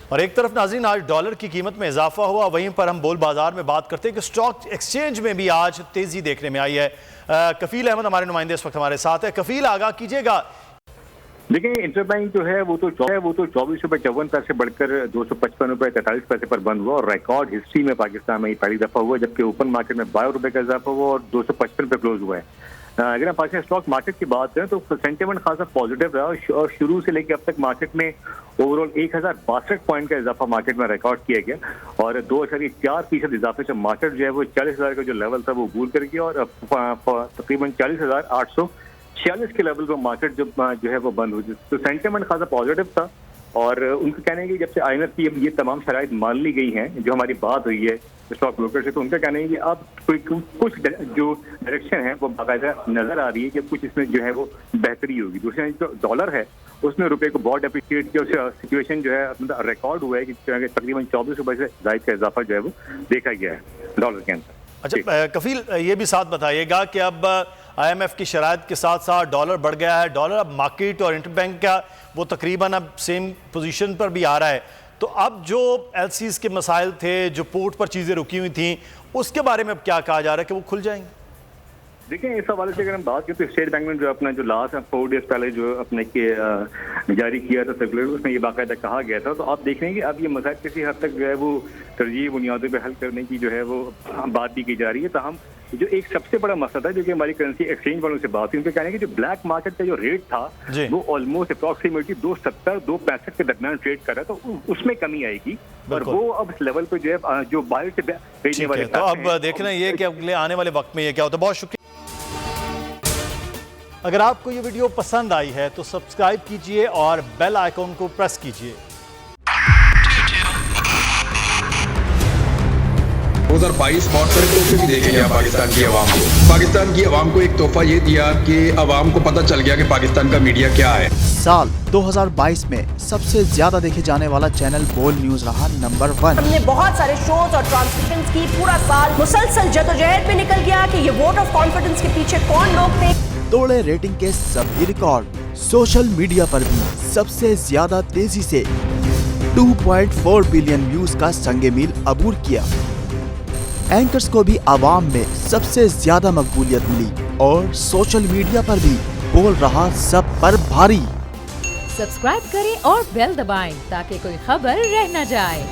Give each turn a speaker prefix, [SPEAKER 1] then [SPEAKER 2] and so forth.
[SPEAKER 1] اور ایک طرف ناظرین آج ڈالر کی قیمت میں اضافہ ہوا، وہیں پر ہم بول بازار میں بات کرتے ہیں کہ سٹاک ایکسچینج میں بھی آج تیزی دیکھنے میں آئی ہے۔ کفیل احمد ہمارے نمائندے اس وقت ہمارے ساتھ ہے۔ کفیل، آگاہ کیجئے گا۔
[SPEAKER 2] دیکھیں انٹر بینک جو ہے وہ تو 24.54 بڑھ کر 255.43 پر بند ہوا، اور ریکارڈ ہسٹری میں پاکستان میں یہ پہلی دفعہ ہوا، جبکہ اوپن مارکیٹ میں 12 روپے کا اضافہ ہوا اور 255 پہ کلوز ہوا ہے۔ اگر ہم پاکستان اسٹاک مارکیٹ کی بات کریں تو سینٹیمنٹ خاصا پازیٹیو رہا، اور شروع سے لے کے اب تک مارکیٹ میں اوور آل 1062 پوائنٹ کا اضافہ مارکیٹ میں ریکارڈ کیا گیا، اور 2.4% اضافے سے مارکیٹ جو ہے وہ 40,000 کا جو لیول تھا وہ عبور کر گیا، اور تقریباً 40,846 کے لیول پر مارکیٹ جو ہے وہ بند ہو گئی۔ تو سینٹیمنٹ خاصا پازیٹیو تھا، اور ان کا کہنا ہے کہ جب سے IMF کی یہ تمام شرائط مان لی گئی ہیں، جو ہماری بات ہوئی ہے اسٹاک بروکر سے، تو ان کا کہنا ہے کہ اب کچھ جو ڈائریکشن ہے وہ باقاعدہ نظر آ رہی ہے کہ کچھ اس میں جو ہے وہ بہتری ہوگی۔ دوسرے جو ڈالر ہے اس نے روپے کو بہت اپریشیٹ کیا، سچویشن جو ہے ریکارڈ ہوا ہے کہ تقریباً 24 روپے سے زائد کا اضافہ جو ہے وہ دیکھا گیا ہے ڈالر کے اندر۔
[SPEAKER 1] اچھا کفیل، یہ بھی ساتھ بتائیے گا کہ اب IMF کی شرائط کے ساتھ ساتھ ڈالر بڑھ گیا ہے، ڈالر اب مارکیٹ اور انٹر بینک کا وہ تقریباً اب سیم پوزیشن پر بھی آ رہا ہے، تو اب جو LCs کے مسائل تھے، جو پورٹ پر چیزیں رکی ہوئی تھیں، اس کے بارے میں اب کیا کہا جا رہا ہے کہ وہ کھل جائیں گے؟
[SPEAKER 2] دیکھیں اس حوالے سے اگر ہم بات کریں تو اسٹیٹ بینک نے جو اپنا جو لاسٹ 4 ڈیز پہلے جو اپنے جاری کیا تھا سرکولر، اس میں یہ باقاعدہ کہا گیا تھا، تو آپ دیکھ رہے ہیں کہ اب یہ مسائل کسی حد تک جو ہے وہ ترجیحی بنیادوں پہ حل کرنے کی جو ہے وہ بات بھی کی جا رہی ہے۔ تاہم جو ایک سب سے بڑا مسئلہ تھا جو کہ ہماری کرنسی ایکسچینج والوں سے بات ہوئی، ان کا کہنا ہے کہ جو بلیک مارکیٹ کا جو ریٹ تھا وہ آلموسٹ اپروکسیمیٹلی 2.70-2.65 کے درمیان ٹریڈ کر رہا ہے، تو اس میں کمی آئے گی، اور وہ اب اس لیول پہ جو ہے جو بائر سے بیچنے والے
[SPEAKER 1] تو اب دیکھنا یہ کہ اگلے آنے والے وقت میں یہ کیا ہوتا ہے۔ بہت شکریہ۔ اگر آپ کو یہ ویڈیو پسند آئی ہے تو سبسکرائب کیجئے اور بیل آئیکن کو پریس کیجئے۔
[SPEAKER 3] 2022 بہت سارے تحفے بھی دیکھے گیا پاکستان کی عوام کو۔ پاکستان کی عوام کو ایک تحفہ یہ دیا کہ عوام کو پتہ چل گیا کہ پاکستان کا میڈیا کیا ہے۔
[SPEAKER 4] سال 2022 میں سب سے زیادہ دیکھے جانے والا چینل بول نیوز رہا نمبر 1۔
[SPEAKER 5] ہم نے بہت سارے شوز اور ٹرانسمیشنز کی، پورا سال مسلسل جدوجہد میں نکل گیا کہ یہ ووٹ آف کانفیڈنس کے پیچھے کون لوگ تھے۔
[SPEAKER 4] توڑے ریٹنگ کے سبھی ریکارڈ، سوشل میڈیا پر بھی سب سے زیادہ تیزی سے 2.4 بلین ویوز کا سنگ میل عبور کیا۔ اینکرز کو بھی عوام میں سب سے زیادہ مقبولیت ملی، اور سوشل میڈیا پر بھی بول رہا سب پر بھاری۔
[SPEAKER 6] سبسکرائب کریں اور بیل دبائیں تاکہ کوئی خبر رہ نہ جائے۔